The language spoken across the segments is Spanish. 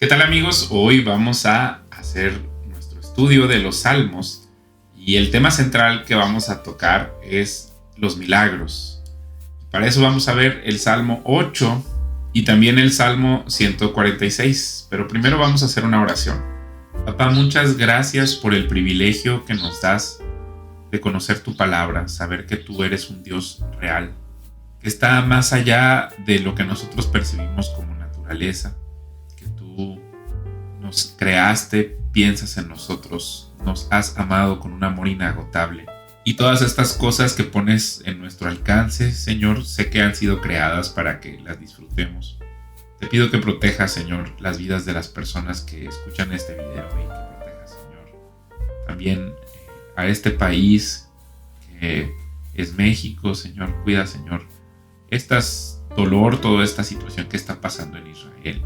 ¿Qué tal, amigos? Hoy vamos a hacer nuestro estudio de los Salmos y el tema central que vamos a tocar es los milagros. Para eso vamos a ver el Salmo 8 y también el Salmo 146, pero primero vamos a hacer una oración. Papá, muchas gracias por el privilegio que nos das de conocer tu palabra, saber que tú eres un Dios real, que está más allá de lo que nosotros percibimos como naturaleza, que tú nos creaste, piensas en nosotros, nos has amado con un amor inagotable. Y todas estas cosas que pones en nuestro alcance, Señor, sé que han sido creadas para que las disfrutemos. Te pido que protejas, Señor, las vidas de las personas que escuchan este video y que protejas, Señor, también a este país que es México, Señor. Cuida, Señor, dolor, toda esta situación que está pasando en Israel,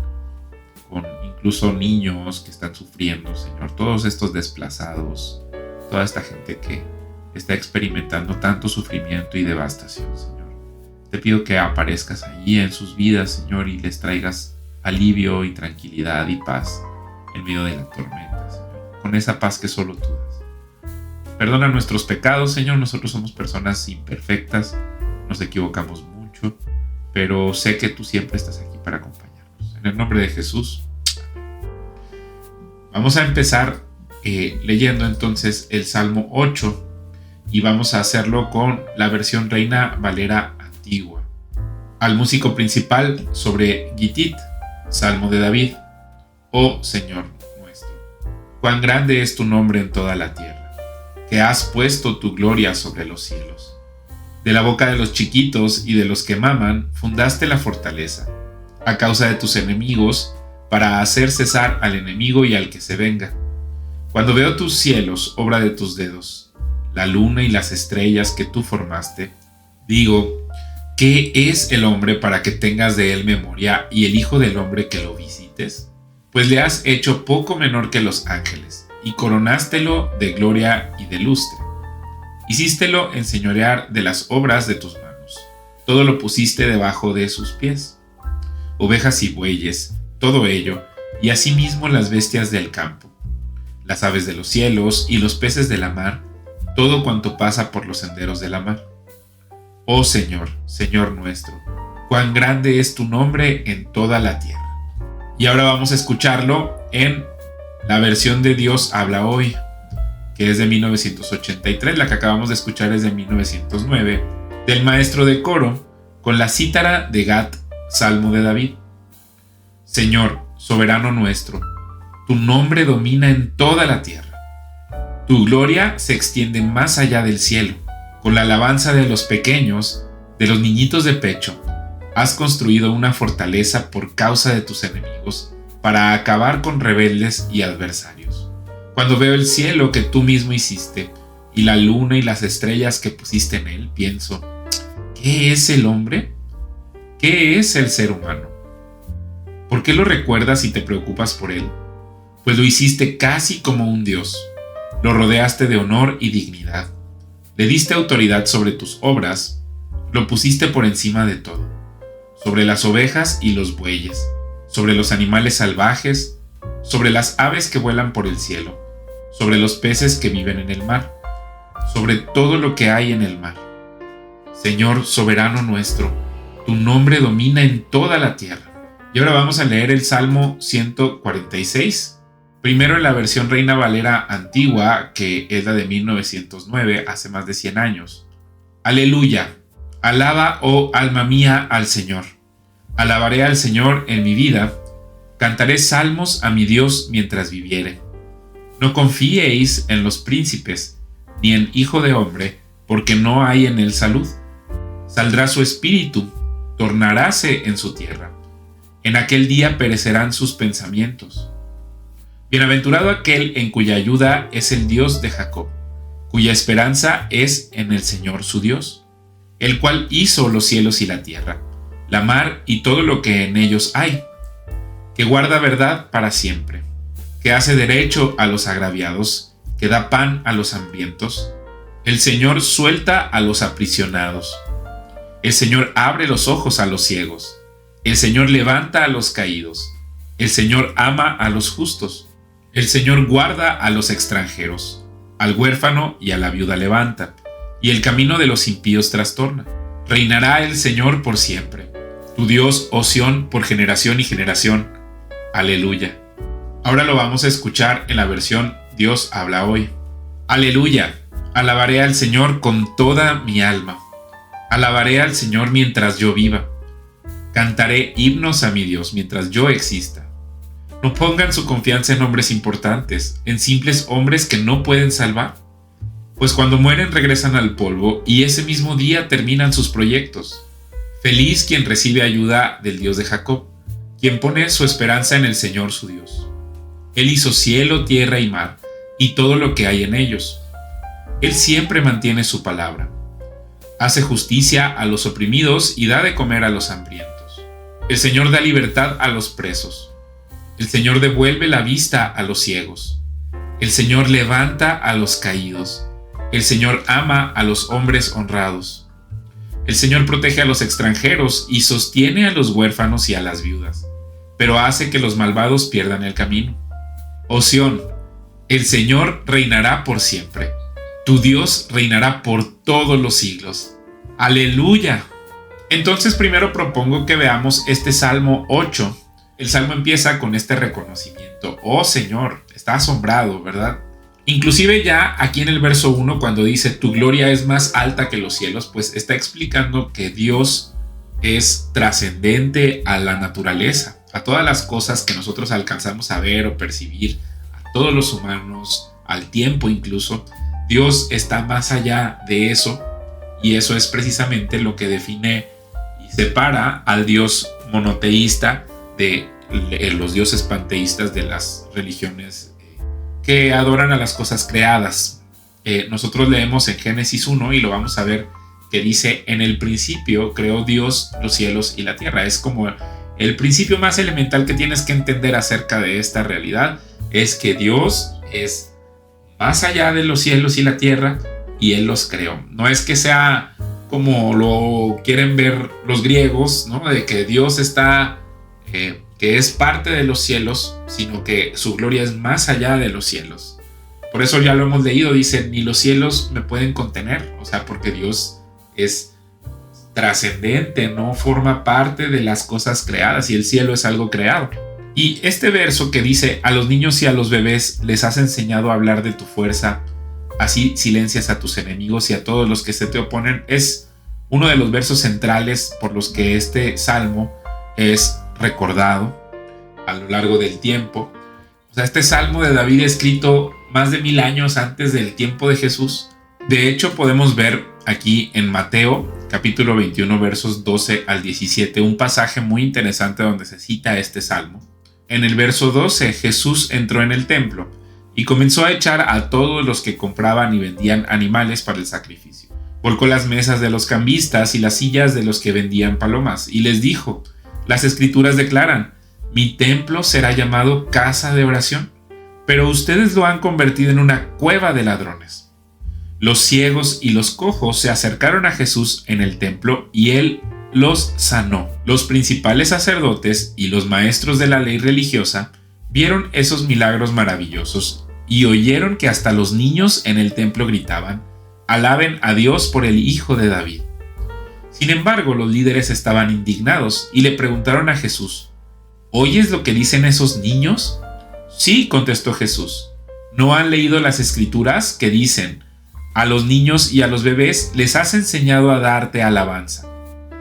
con incluso niños que están sufriendo, Señor, todos estos desplazados, toda esta gente que está experimentando tanto sufrimiento y devastación, Señor. Te pido que aparezcas allí en sus vidas, Señor, y les traigas alivio y tranquilidad y paz en medio de la tormenta, Señor, con esa paz que solo tú das. Perdona nuestros pecados, Señor. Nosotros somos personas imperfectas, nos equivocamos mucho, pero sé que tú siempre estás aquí para acompañarnos. En el nombre de Jesús. Vamos a empezar leyendo entonces el Salmo 8 y vamos a hacerlo con la versión Reina Valera antigua. Al músico principal sobre Gittit, Salmo de David. Oh Señor nuestro, cuán grande es tu nombre en toda la tierra, que has puesto tu gloria sobre los cielos. De la boca de los chiquitos y de los que maman, fundaste la fortaleza, a causa de tus enemigos, para hacer cesar al enemigo y al que se venga. Cuando veo tus cielos, obra de tus dedos, la luna y las estrellas que tú formaste, digo, ¿qué es el hombre para que tengas de él memoria y el hijo del hombre que lo visites? Pues le has hecho poco menor que los ángeles, y coronástelo de gloria y de lustre. Hicístelo enseñorear de las obras de tus manos. Todo lo pusiste debajo de sus pies. Ovejas y bueyes, todo ello, y asimismo las bestias del campo, las aves de los cielos y los peces de la mar, todo cuanto pasa por los senderos de la mar. Oh Señor, Señor nuestro, cuán grande es tu nombre en toda la tierra. Y ahora vamos a escucharlo en la versión de Dios habla hoy, que es de 1983, la que acabamos de escuchar es de 1909, del maestro de coro, con la cítara de Gat, Salmo de David. Señor, soberano nuestro, tu nombre domina en toda la tierra. Tu gloria se extiende más allá del cielo. Con la alabanza de los pequeños, de los niñitos de pecho, has construido una fortaleza por causa de tus enemigos, para acabar con rebeldes y adversarios. Cuando veo el cielo que tú mismo hiciste, y la luna y las estrellas que pusiste en él, pienso, ¿qué es el hombre? ¿Qué es el ser humano? ¿Por qué lo recuerdas y te preocupas por él? Pues lo hiciste casi como un dios. Lo rodeaste de honor y dignidad. Le diste autoridad sobre tus obras, lo pusiste por encima de todo, sobre las ovejas y los bueyes, sobre los animales salvajes, sobre las aves que vuelan por el cielo, sobre los peces que viven en el mar, sobre todo lo que hay en el mar. Señor soberano nuestro, tu nombre domina en toda la tierra. Y ahora vamos a leer el Salmo 146, primero en la versión Reina Valera antigua, que es la de 1909, hace más de 100 años. Aleluya, alaba, oh alma mía, al Señor. Alabaré al Señor en mi vida, cantaré salmos a mi Dios mientras viviere. No confiéis en los príncipes, ni en hijo de hombre, porque no hay en él salud. Saldrá su espíritu, tornaráse en su tierra. En aquel día perecerán sus pensamientos. Bienaventurado aquel en cuya ayuda es el Dios de Jacob, cuya esperanza es en el Señor su Dios, el cual hizo los cielos y la tierra, la mar y todo lo que en ellos hay, que guarda verdad para siempre, que hace derecho a los agraviados, que da pan a los hambrientos. El Señor suelta a los aprisionados. El Señor abre los ojos a los ciegos. El Señor levanta a los caídos. El Señor ama a los justos. El Señor guarda a los extranjeros. Al huérfano y a la viuda levanta, y el camino de los impíos trastorna. Reinará el Señor por siempre. Tu Dios, oh Sión, por generación y generación. Aleluya. Ahora lo vamos a escuchar en la versión Dios habla hoy. Aleluya. Alabaré al Señor con toda mi alma. Alabaré al Señor mientras yo viva. Cantaré himnos a mi Dios mientras yo exista. No pongan su confianza en hombres importantes, en simples hombres que no pueden salvar. Pues cuando mueren regresan al polvo y ese mismo día terminan sus proyectos. Feliz quien recibe ayuda del Dios de Jacob, quien pone su esperanza en el Señor su Dios. Él hizo cielo, tierra y mar, y todo lo que hay en ellos. Él siempre mantiene su palabra. Hace justicia a los oprimidos y da de comer a los hambrientos. El Señor da libertad a los presos. El Señor devuelve la vista a los ciegos. El Señor levanta a los caídos. El Señor ama a los hombres honrados. El Señor protege a los extranjeros y sostiene a los huérfanos y a las viudas, pero hace que los malvados pierdan el camino. Oh Sión, el Señor reinará por siempre. Tu Dios reinará por todos los siglos. ¡Aleluya! Entonces primero propongo que veamos este Salmo 8. El Salmo empieza con este reconocimiento. Oh Señor, está asombrado, ¿verdad? Inclusive ya aquí en el verso 1, cuando dice tu gloria es más alta que los cielos, pues está explicando que Dios es trascendente a la naturaleza, a todas las cosas que nosotros alcanzamos a ver o percibir, a todos los humanos, al tiempo incluso. Dios está más allá de eso, y eso es precisamente lo que define y separa al Dios monoteísta de los dioses panteístas de las religiones que adoran a las cosas creadas. Nosotros leemos en Génesis 1 y lo vamos a ver que dice: en el principio creó Dios los cielos y la tierra. Es como el principio más elemental que tienes que entender acerca de esta realidad, es que Dios es más allá de los cielos y la tierra y Él los creó. No es que sea como lo quieren ver los griegos, ¿no? De que Dios está que es parte de los cielos, sino que su gloria es más allá de los cielos. Por eso ya lo hemos leído, dice, ni los cielos me pueden contener, o sea, porque Dios es trascendente, no forma parte de las cosas creadas, y el cielo es algo creado. Y este verso que dice, a los niños y a los bebés les has enseñado a hablar de tu fuerza, así silencias a tus enemigos y a todos los que se te oponen, es uno de los versos centrales por los que este salmo es recordado a lo largo del tiempo. O sea, este salmo de David escrito más de 1000 años antes del tiempo de Jesús. De hecho, podemos ver aquí en Mateo, capítulo 21, versos 12 al 17, un pasaje muy interesante donde se cita este salmo. En el verso 12, Jesús entró en el templo y comenzó a echar a todos los que compraban y vendían animales para el sacrificio. Volcó las mesas de los cambistas y las sillas de los que vendían palomas y les dijo: las escrituras declaran, mi templo será llamado casa de oración, pero ustedes lo han convertido en una cueva de ladrones. Los ciegos y los cojos se acercaron a Jesús en el templo y él los sanó. Los principales sacerdotes y los maestros de la ley religiosa vieron esos milagros maravillosos y oyeron que hasta los niños en el templo gritaban, alaben a Dios por el Hijo de David. Sin embargo, los líderes estaban indignados y le preguntaron a Jesús, ¿oyes lo que dicen esos niños? Sí, contestó Jesús. ¿No han leído las escrituras que dicen, a los niños y a los bebés les has enseñado a darte alabanza?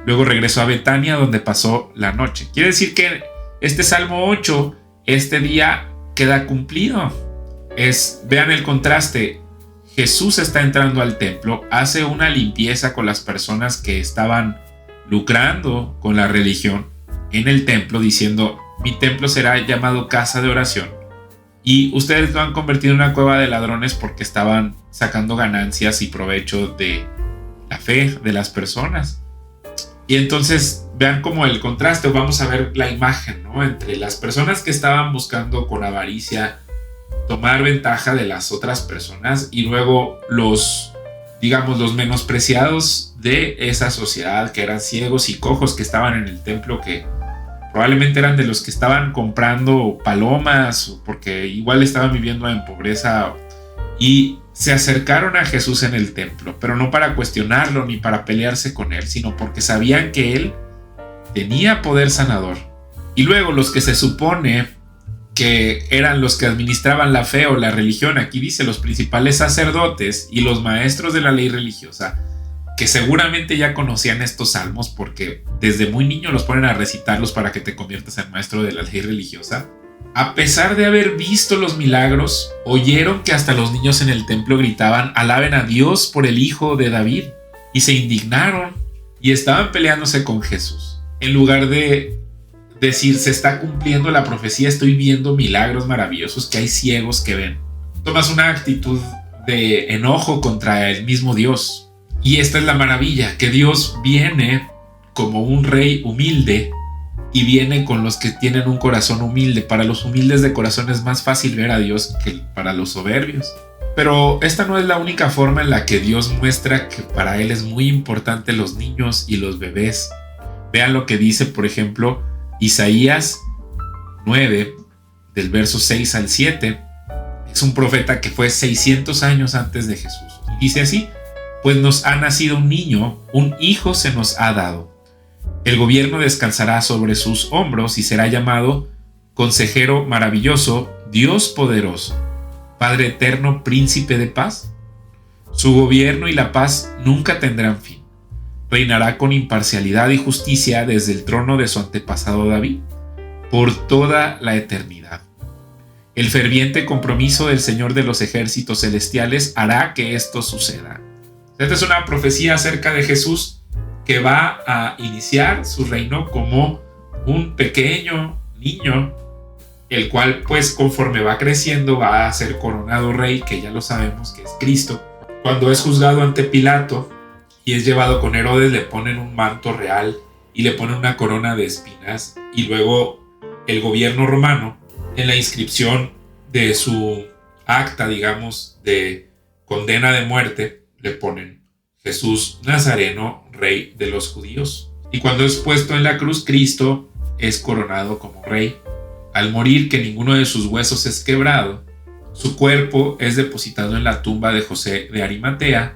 Luego regresó a Betania donde pasó la noche. Quiere decir que este Salmo 8, este día queda cumplido. Vean el contraste. Jesús está entrando al templo, hace una limpieza con las personas que estaban lucrando con la religión en el templo, diciendo, mi templo será llamado casa de oración. Y ustedes lo han convertido en una cueva de ladrones porque estaban sacando ganancias y provecho de la fe de las personas. Y entonces vean como el contraste, vamos a ver la imagen, ¿no? Entre las personas que estaban buscando con avaricia tomar ventaja de las otras personas y luego los menospreciados de esa sociedad, que eran ciegos y cojos que estaban en el templo, que probablemente eran de los que estaban comprando palomas, porque igual estaban viviendo en pobreza, y se acercaron a Jesús en el templo, pero no para cuestionarlo ni para pelearse con él, sino porque sabían que él tenía poder sanador. Y luego los que se supone que eran los que administraban la fe o la religión, aquí dice los principales sacerdotes y los maestros de la ley religiosa, que seguramente ya conocían estos salmos porque desde muy niño los ponen a recitarlos para que te conviertas en maestro de la ley religiosa. A pesar de haber visto los milagros, oyeron que hasta los niños en el templo gritaban: alaben a Dios por el hijo de David, y se indignaron y estaban peleándose con Jesús. En lugar de decir, se está cumpliendo la profecía, estoy viendo milagros maravillosos, que hay ciegos que ven, tomas una actitud de enojo contra el mismo Dios. Y esta es la maravilla, que Dios viene como un rey humilde y viene con los que tienen un corazón humilde. Para los humildes de corazón es más fácil ver a Dios que para los soberbios. Pero esta no es la única forma en la que Dios muestra que para Él es muy importante los niños y los bebés. Vean lo que dice, por ejemplo, Isaías 9, del verso 6 al 7. Es un profeta que fue 600 años antes de Jesús. Y dice así: pues nos ha nacido un niño, un hijo se nos ha dado. El gobierno descansará sobre sus hombros y será llamado Consejero Maravilloso, Dios Poderoso, Padre Eterno, Príncipe de Paz. Su gobierno y la paz nunca tendrán fin. Reinará con imparcialidad y justicia desde el trono de su antepasado David, por toda la eternidad. El ferviente compromiso del Señor de los ejércitos celestiales hará que esto suceda. Esta es una profecía acerca de Jesús que va a iniciar su reino como un pequeño niño, el cual pues conforme va creciendo va a ser coronado rey, que ya lo sabemos que es Cristo. Cuando es juzgado ante Pilato y es llevado con Herodes, le ponen un manto real y le ponen una corona de espinas, y luego el gobierno romano, en la inscripción de su acta, digamos, de condena de muerte, le ponen Jesús Nazareno, rey de los judíos. Y cuando es puesto en la cruz, Cristo es coronado como rey. Al morir, que ninguno de sus huesos es quebrado, su cuerpo es depositado en la tumba de José de Arimatea,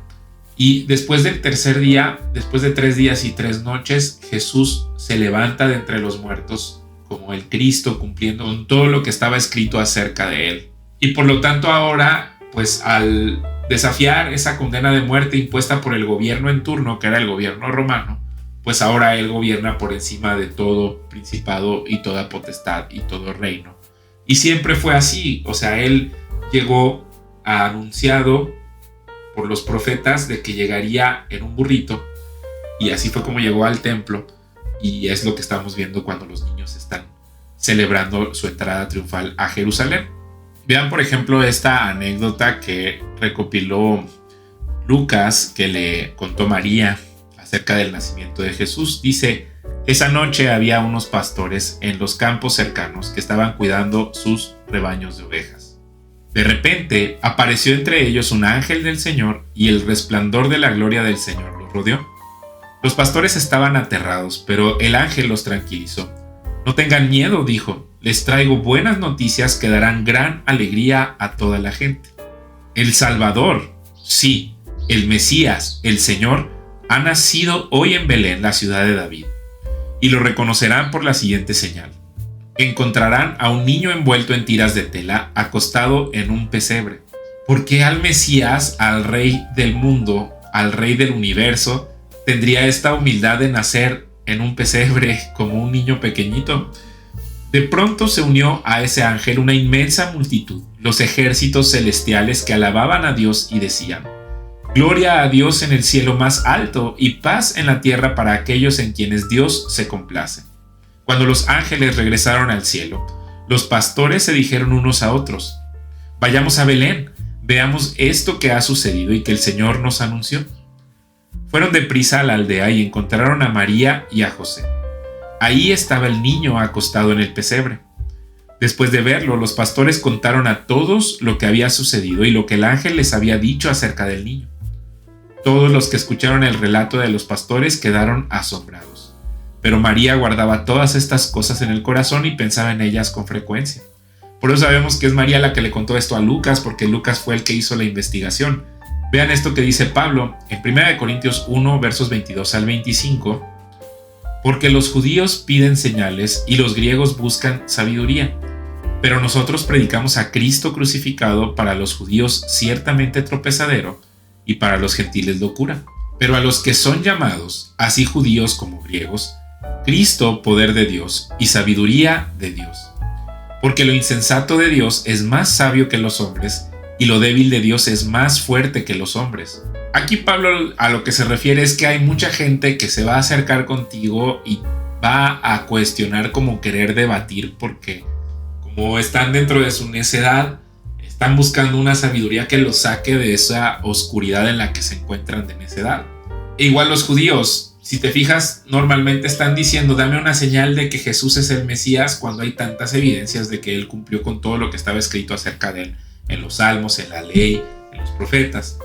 y después del tercer día, después de 3 días y 3 noches, Jesús se levanta de entre los muertos como el Cristo, cumpliendo con todo lo que estaba escrito acerca de él. Y por lo tanto ahora, pues al desafiar esa condena de muerte impuesta por el gobierno en turno, que era el gobierno romano, pues ahora él gobierna por encima de todo principado y toda potestad y todo reino. Y siempre fue así, o sea, él llegó anunciado por los profetas de que llegaría en un burrito, y así fue como llegó al templo, y es lo que estamos viendo cuando los niños están celebrando su entrada triunfal a Jerusalén. Vean, por ejemplo, esta anécdota que recopiló Lucas, que le contó María acerca del nacimiento de Jesús. Dice: esa noche había unos pastores en los campos cercanos que estaban cuidando sus rebaños de ovejas. De repente apareció entre ellos un ángel del Señor, y el resplandor de la gloria del Señor los rodeó. Los pastores estaban aterrados, pero el ángel los tranquilizó. No tengan miedo, dijo. Les traigo buenas noticias que darán gran alegría a toda la gente. El Salvador, sí, el Mesías, el Señor, ha nacido hoy en Belén, la ciudad de David, y lo reconocerán por la siguiente señal. Encontrarán a un niño envuelto en tiras de tela, acostado en un pesebre. ¿Por qué al Mesías, al Rey del mundo, al Rey del universo, tendría esta humildad de nacer en un pesebre como un niño pequeñito? De pronto se unió a ese ángel una inmensa multitud, los ejércitos celestiales que alababan a Dios y decían: gloria a Dios en el cielo más alto y paz en la tierra para aquellos en quienes Dios se complace. Cuando los ángeles regresaron al cielo, los pastores se dijeron unos a otros: vayamos a Belén, veamos esto que ha sucedido y que el Señor nos anunció. Fueron deprisa a la aldea y encontraron a María y a José. Ahí estaba el niño acostado en el pesebre. Después de verlo, los pastores contaron a todos lo que había sucedido y lo que el ángel les había dicho acerca del niño. Todos los que escucharon el relato de los pastores quedaron asombrados. pero María guardaba todas estas cosas en el corazón y pensaba en ellas con frecuencia. Por eso sabemos que es María la que le contó esto a Lucas, porque Lucas fue el que hizo la investigación. Vean esto que dice Pablo en 1 Corintios 1, versos 22 al 25. Porque los judíos piden señales y los griegos buscan sabiduría. Pero nosotros predicamos a Cristo crucificado, para los judíos ciertamente tropezadero y para los gentiles locura. Pero a los que son llamados, así judíos como griegos, Cristo poder de Dios y sabiduría de Dios. Porque lo insensato de Dios es más sabio que los hombres, y lo débil de Dios es más fuerte que los hombres. Aquí Pablo a lo que se refiere es que hay mucha gente que se va a acercar contigo y va a cuestionar, como querer debatir, porque como están dentro de su necedad, están buscando una sabiduría que los saque de esa oscuridad en la que se encuentran de necedad. E igual los judíos, si te fijas, normalmente están diciendo: dame una señal de que Jesús es el Mesías, cuando hay tantas evidencias de que él cumplió con todo lo que estaba escrito acerca de él en los salmos, en la ley, en los profetas.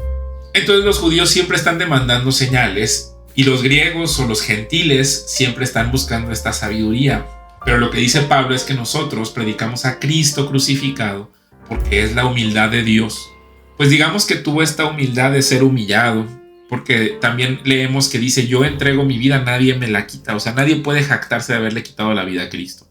Entonces los judíos siempre están demandando señales, y los griegos o los gentiles siempre están buscando esta sabiduría. Pero lo que dice Pablo es que nosotros predicamos a Cristo crucificado, porque es la humildad de Dios. Pues digamos que tuvo esta humildad de ser humillado, porque también leemos que dice: yo entrego mi vida, nadie me la quita. O sea, nadie puede jactarse de haberle quitado la vida a Cristo.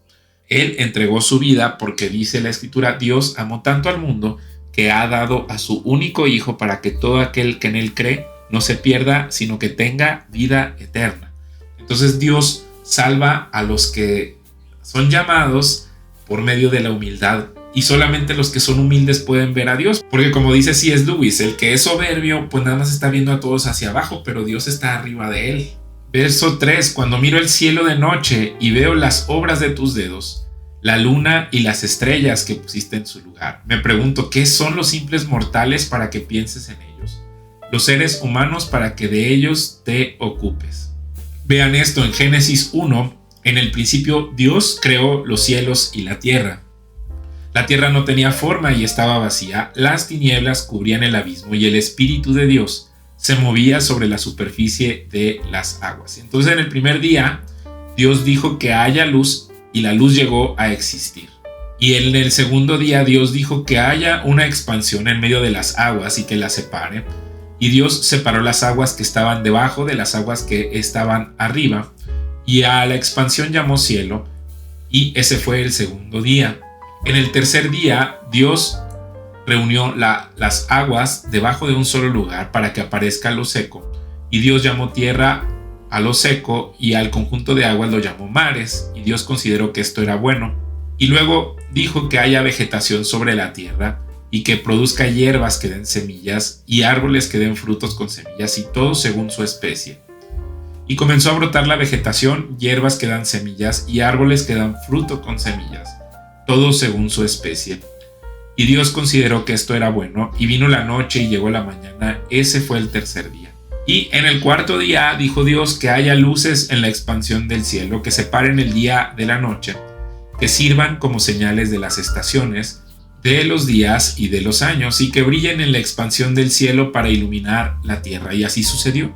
Él entregó su vida porque, dice la Escritura, Dios amó tanto al mundo que ha dado a su único Hijo, para que todo aquel que en él cree no se pierda, sino que tenga vida eterna. Entonces Dios salva a los que son llamados por medio de la humildad, y solamente los que son humildes pueden ver a Dios, porque como dice C.S. Lewis, el que es soberbio pues nada más está viendo a todos hacia abajo, pero Dios está arriba de él. Verso 3: cuando miro el cielo de noche y veo las obras de tus dedos, la luna y las estrellas que pusiste en su lugar, me pregunto: ¿qué son los simples mortales para que pienses en ellos? Los seres humanos para que de ellos te ocupes. Vean esto en Génesis 1. En el principio Dios creó los cielos y la tierra. La tierra no tenía forma y estaba vacía, las tinieblas cubrían el abismo y el Espíritu de Dios se movía sobre la superficie de las aguas. Entonces en el primer día Dios dijo que haya luz, y la luz llegó a existir. Y en el segundo día Dios dijo que haya una expansión en medio de las aguas y que las separe. Y Dios separó las aguas que estaban debajo de las aguas que estaban arriba, y a la expansión llamó cielo, y ese fue el segundo día. En el tercer día Dios reunió las aguas debajo de un solo lugar para que aparezca lo seco, y Dios llamó tierra a lo seco, y al conjunto de aguas lo llamó mares, y Dios consideró que esto era bueno. Y luego dijo que haya vegetación sobre la tierra, y que produzca hierbas que den semillas, y árboles que den frutos con semillas, y todo según su especie. Y comenzó a brotar la vegetación, hierbas que dan semillas, y árboles que dan fruto con semillas, todo según su especie. Y Dios consideró que esto era bueno, y vino la noche y llegó la mañana, ese fue el tercer día. Y en el cuarto día dijo Dios que haya luces en la expansión del cielo, que separen el día de la noche, que sirvan como señales de las estaciones, de los días y de los años, y que brillen en la expansión del cielo para iluminar la tierra. Y así sucedió.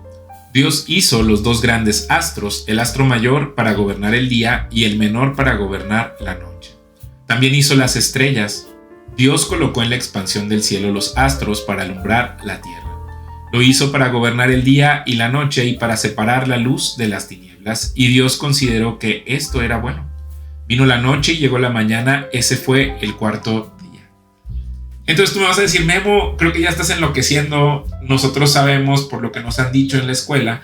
Dios hizo los dos grandes astros, el astro mayor para gobernar el día y el menor para gobernar la noche. También hizo las estrellas. Dios colocó en la expansión del cielo los astros para alumbrar la tierra. Lo hizo para gobernar el día y la noche y para separar la luz de las tinieblas, y Dios consideró que esto era bueno. Vino la noche y llegó la mañana, ese fue el cuarto día. Entonces tú me vas a decir: Memo, creo que ya estás enloqueciendo. Nosotros sabemos, por lo que nos han dicho en la escuela,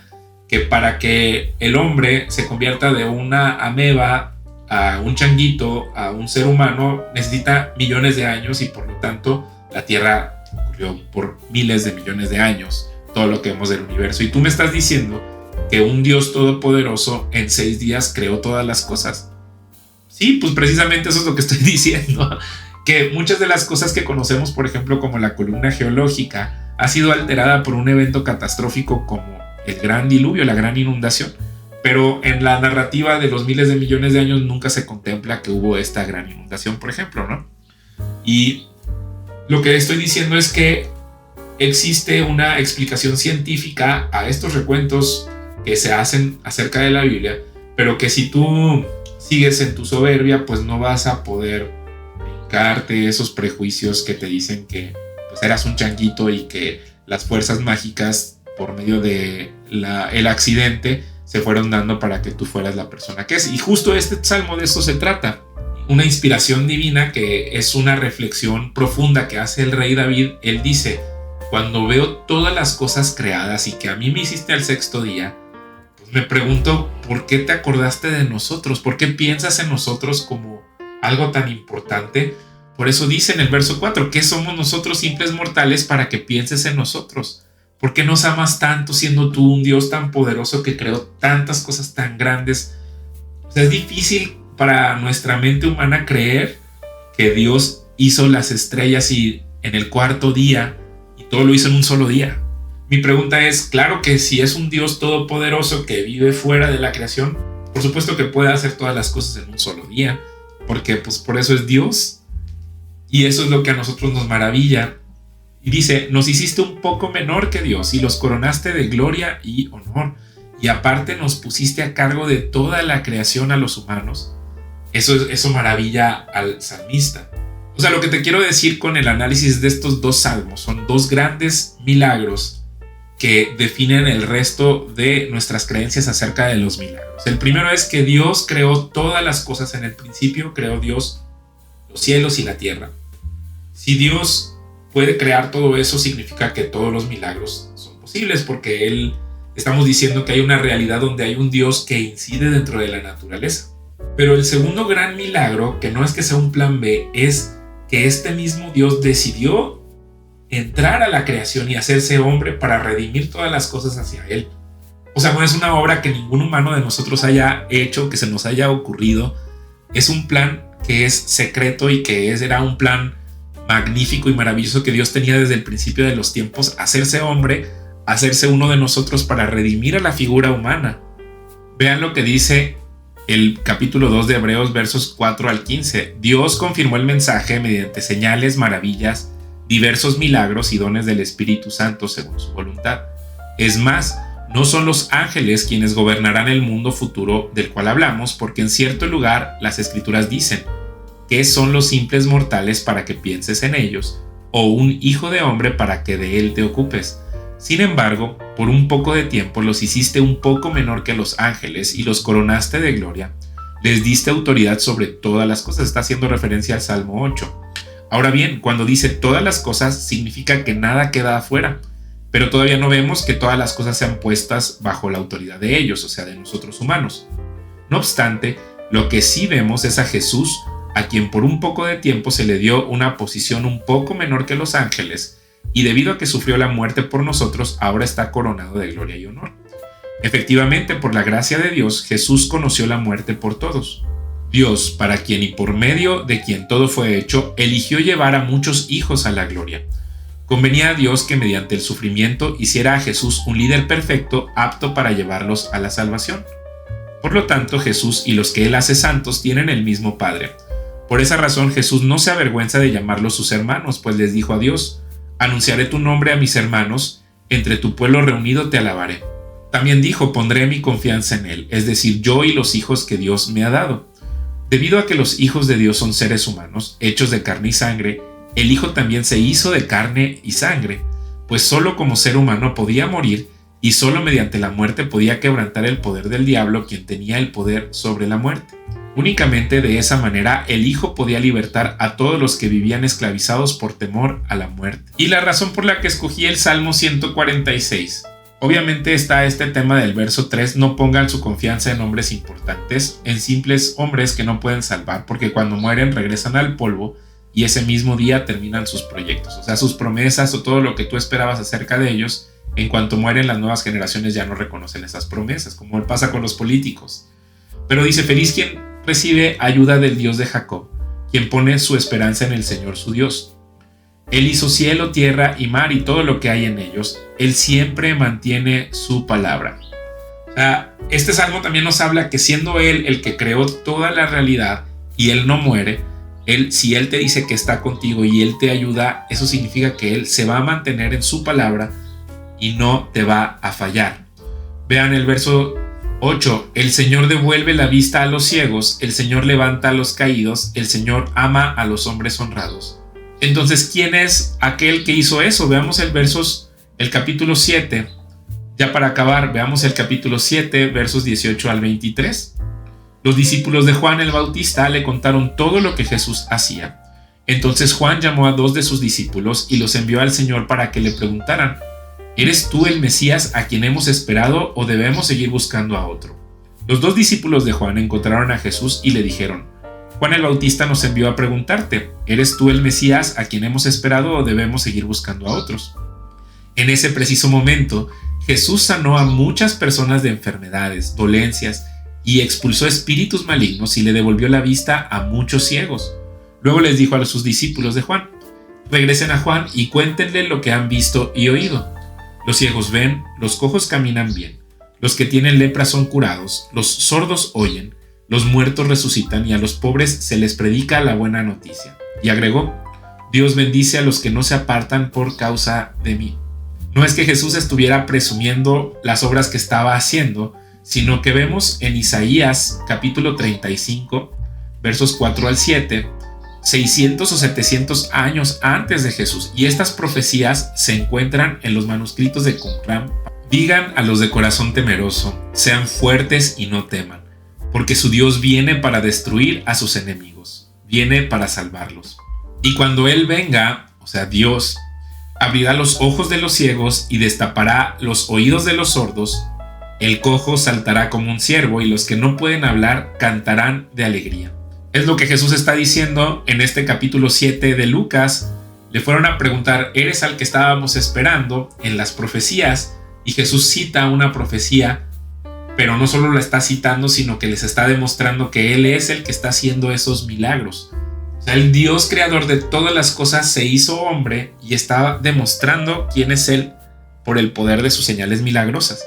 que para que el hombre se convierta de una ameba a un changuito, a un ser humano, necesita millones de años, y por lo tanto la Tierra ocurrió por miles de millones de años, todo lo que vemos del universo. Y tú me estás diciendo que un Dios todopoderoso en 6 días creó todas las cosas. Sí, pues precisamente eso es lo que estoy diciendo, que muchas de las cosas que conocemos, por ejemplo, como la columna geológica, ha sido alterada por un evento catastrófico como el gran diluvio, la gran inundación, pero en la narrativa de los miles de millones de años nunca se contempla que hubo esta gran inundación, por ejemplo, ¿no? Y lo que estoy diciendo es que existe una explicación científica a estos recuentos que se hacen acerca de la Biblia, pero que si tú sigues en tu soberbia, pues no vas a poder brincarte esos prejuicios que te dicen que pues eras un changuito y que las fuerzas mágicas por medio de el accidente se fueron dando para que tú fueras la persona que es. Y justo este salmo de esto se trata. Una inspiración divina que es una reflexión profunda que hace el rey David. Él dice: cuando veo todas las cosas creadas y que a mí me hiciste al sexto día, pues me pregunto, ¿por qué te acordaste de nosotros? ¿Por qué piensas en nosotros como algo tan importante? Por eso dice en el verso 4, ¿qué somos nosotros simples mortales para que pienses en nosotros? ¿Por qué nos amas tanto siendo tú un Dios tan poderoso que creó tantas cosas tan grandes? O sea, es difícil para nuestra mente humana creer que Dios hizo las estrellas y en el cuarto día y todo lo hizo en un solo día. Mi pregunta es, claro que si es un Dios todopoderoso que vive fuera de la creación, por supuesto que puede hacer todas las cosas en un solo día, porque pues por eso es Dios. Y eso es lo que a nosotros nos maravilla. Y dice, nos hiciste un poco menor que Dios y los coronaste de gloria y honor. Y aparte nos pusiste a cargo de toda la creación a los humanos. Eso maravilla al salmista. O sea, lo que te quiero decir con el análisis de estos dos salmos son dos grandes milagros que definen el resto de nuestras creencias acerca de los milagros. El primero es que Dios creó todas las cosas. En el principio creó Dios los cielos y la tierra. Si Dios puede crear todo eso, significa que todos los milagros son posibles, porque estamos diciendo que hay una realidad donde hay un Dios que incide dentro de la naturaleza. Pero el segundo gran milagro, que no es que sea un plan B, es que este mismo Dios decidió entrar a la creación y hacerse hombre para redimir todas las cosas hacia Él. O sea, no es una obra que ningún humano de nosotros haya hecho, que se nos haya ocurrido. Es un plan que es secreto y que era un plan magnífico y maravilloso que Dios tenía desde el principio de los tiempos, hacerse hombre, hacerse uno de nosotros para redimir a la figura humana. Vean lo que dice el capítulo 2 de Hebreos, versos 4 al 15. Dios confirmó el mensaje mediante señales, maravillas, diversos milagros y dones del Espíritu Santo según su voluntad. Es más, no son los ángeles quienes gobernarán el mundo futuro del cual hablamos, porque en cierto lugar las Escrituras dicen: ¿qué son los simples mortales para que pienses en ellos? ¿O un hijo de hombre para que de él te ocupes? Sin embargo, por un poco de tiempo los hiciste un poco menor que los ángeles y los coronaste de gloria. Les diste autoridad sobre todas las cosas. Está haciendo referencia al Salmo 8. Ahora bien, cuando dice todas las cosas, significa que nada queda afuera. Pero todavía no vemos que todas las cosas sean puestas bajo la autoridad de ellos, o sea, de nosotros humanos. No obstante, lo que sí vemos es a Jesús, a quien por un poco de tiempo se le dio una posición un poco menor que los ángeles, y debido a que sufrió la muerte por nosotros, ahora está coronado de gloria y honor. Efectivamente, por la gracia de Dios, Jesús conoció la muerte por todos. Dios, para quien y por medio de quien todo fue hecho, eligió llevar a muchos hijos a la gloria. Convenía a Dios que mediante el sufrimiento hiciera a Jesús un líder perfecto, apto para llevarlos a la salvación. Por lo tanto, Jesús y los que Él hace santos tienen el mismo Padre. Por esa razón, Jesús no se avergüenza de llamarlos sus hermanos, pues les dijo a Dios: anunciaré tu nombre a mis hermanos, entre tu pueblo reunido te alabaré. También dijo: pondré mi confianza en Él, es decir, yo y los hijos que Dios me ha dado. Debido a que los hijos de Dios son seres humanos, hechos de carne y sangre, el Hijo también se hizo de carne y sangre, pues solo como ser humano podía morir y solo mediante la muerte podía quebrantar el poder del diablo, quien tenía el poder sobre la muerte. Únicamente de esa manera el Hijo podía libertar a todos los que vivían esclavizados por temor a la muerte. Y la razón por la que escogí el Salmo 146. Obviamente está este tema del verso 3, no pongan su confianza en hombres importantes, en simples hombres que no pueden salvar, porque cuando mueren regresan al polvo y ese mismo día terminan sus proyectos. O sea, sus promesas o todo lo que tú esperabas acerca de ellos, en cuanto mueren las nuevas generaciones ya no reconocen esas promesas, como pasa con los políticos. Pero dice: feliz quien recibe ayuda del Dios de Jacob, quien pone su esperanza en el Señor su Dios. Él hizo cielo, tierra y mar y todo lo que hay en ellos. Él siempre mantiene su palabra. O sea, este salmo también nos habla que siendo Él el que creó toda la realidad y Él no muere, si Él te dice que está contigo y Él te ayuda, eso significa que Él se va a mantener en su palabra y no te va a fallar. Vean el verso 8. El Señor devuelve la vista a los ciegos, el Señor levanta a los caídos, el Señor ama a los hombres honrados. Entonces, ¿quién es aquel que hizo eso? Veamos el capítulo 7. Ya para acabar, veamos el capítulo 7, versos 18 al 23. Los discípulos de Juan el Bautista le contaron todo lo que Jesús hacía. Entonces Juan llamó a 2 de sus discípulos y los envió al Señor para que le preguntaran: ¿eres tú el Mesías a quien hemos esperado o debemos seguir buscando a otro? Los 2 discípulos de Juan encontraron a Jesús y le dijeron: Juan el Bautista nos envió a preguntarte, ¿eres tú el Mesías a quien hemos esperado o debemos seguir buscando a otros? En ese preciso momento, Jesús sanó a muchas personas de enfermedades, dolencias, y expulsó espíritus malignos y le devolvió la vista a muchos ciegos. Luego les dijo a sus discípulos de Juan: regresen a Juan y cuéntenle lo que han visto y oído. Los ciegos ven, los cojos caminan bien, los que tienen lepra son curados, los sordos oyen, los muertos resucitan y a los pobres se les predica la buena noticia. Y agregó: Dios bendice a los que no se apartan por causa de mí. No es que Jesús estuviera presumiendo las obras que estaba haciendo, sino que vemos en Isaías capítulo 35, versos 4 al 7, 600 o 700 años antes de Jesús, y estas profecías se encuentran en los manuscritos de Qumran. Digan a los de corazón temeroso, sean fuertes y no teman, porque su Dios viene para destruir a sus enemigos, viene para salvarlos. Y cuando Él venga, o sea Dios, abrirá los ojos de los ciegos y destapará los oídos de los sordos, el cojo saltará como un ciervo y los que no pueden hablar cantarán de alegría. Es lo que Jesús está diciendo en este capítulo 7 de Lucas. Le fueron a preguntar: ¿eres al que estábamos esperando? En las profecías, y Jesús cita una profecía, pero no solo la está citando, sino que les está demostrando que Él es el que está haciendo esos milagros. O sea, el Dios creador de todas las cosas se hizo hombre y está demostrando quién es Él por el poder de sus señales milagrosas.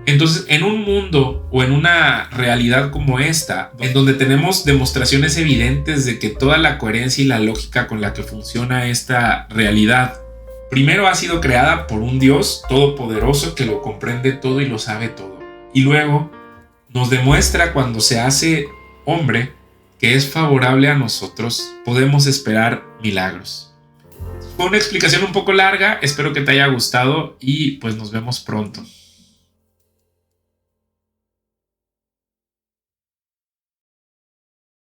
Entonces, en un mundo o en una realidad como esta, en donde tenemos demostraciones evidentes de que toda la coherencia y la lógica con la que funciona esta realidad, primero ha sido creada por un Dios todopoderoso que lo comprende todo y lo sabe todo. Y luego nos demuestra, cuando se hace hombre, que es favorable a nosotros, podemos esperar milagros. Fue una explicación un poco larga, espero que te haya gustado y pues nos vemos pronto.